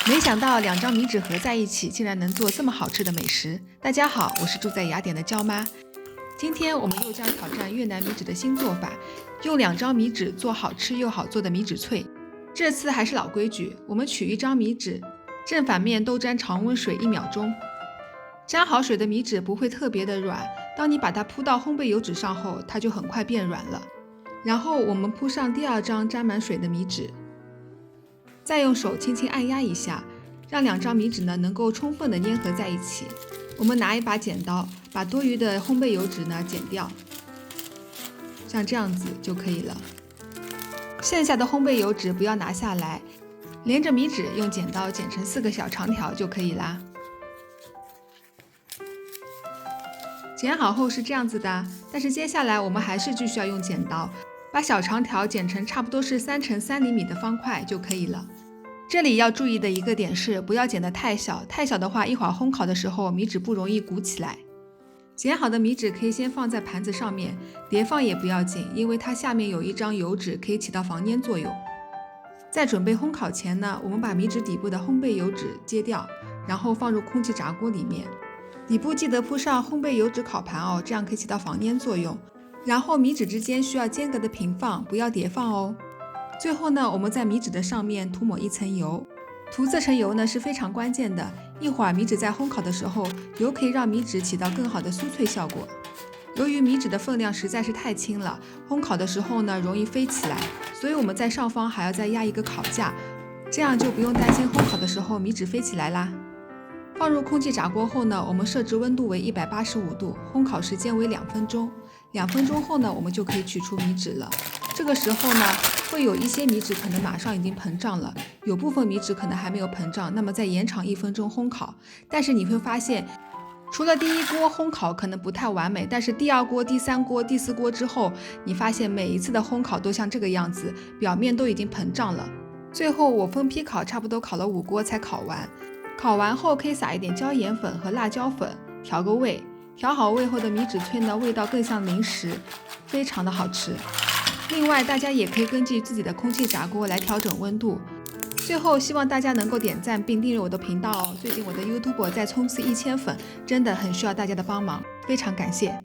没想到2张米纸合在一起，竟然能做这么好吃的美食。大家好，我是住在雅典的娇妈。今天我们又将挑战越南米纸的新做法，用2张米纸做好吃又好做的米纸脆。这次还是老规矩，我们取1张米纸，正反面都沾常温水1秒钟。沾好水的米纸不会特别的软，当你把它铺到烘焙油纸上后，它就很快变软了。然后我们铺上第2张沾满水的米纸。再用手轻轻按压一下，让2张米纸呢能够充分的粘合在一起。我们拿一把剪刀，把多余的烘焙油纸呢剪掉，像这样子就可以了。剩下的烘焙油纸不要拿下来，连着米纸用剪刀剪成4个小长条就可以啦。剪好后是这样子的，但是接下来我们还是继续要用剪刀，把小长条剪成差不多是3乘3厘米的方块就可以了。这里要注意的一个点是，不要剪得太小，太小的话，一会儿烘烤的时候米纸不容易鼓起来。剪好的米纸可以先放在盘子上面，叠放也不要紧，因为它下面有1张油纸，可以起到防粘作用。在准备烘烤前呢，我们把米纸底部的烘焙油纸揭掉，然后放入空气炸锅里面。底部记得铺上烘焙油纸烤盘哦，这样可以起到防粘作用。然后米纸之间需要间隔的平放，不要叠放哦。最后呢，我们在米纸的上面涂抹1层油，涂这层油呢是非常关键的。一会儿米纸在烘烤的时候，油可以让米纸起到更好的酥脆效果。由于米纸的分量实在是太轻了，烘烤的时候呢容易飞起来，所以我们在上方还要再压一个烤架，这样就不用担心烘烤的时候米纸飞起来啦。放入空气炸锅后呢，我们设置温度为185度，烘烤时间为2分钟。2分钟后呢，我们就可以取出米纸了。这个时候呢，会有一些米纸可能马上已经膨胀了，有部分米纸可能还没有膨胀，那么再延长1分钟烘烤。但是你会发现，除了第1锅烘烤可能不太完美，但是第2锅、第3锅、第4锅之后，你发现每一次的烘烤都像这个样子，表面都已经膨胀了。最后我分批烤，差不多烤了5锅才烤完。烤完后可以撒一点椒盐粉和辣椒粉，调个味。调好味后的米纸脆呢，味道更像零食，非常的好吃。另外，大家也可以根据自己的空气炸锅来调整温度。最后，希望大家能够点赞并订阅我的频道哦。最近我的 YouTube 在冲刺1000粉，真的很需要大家的帮忙，非常感谢。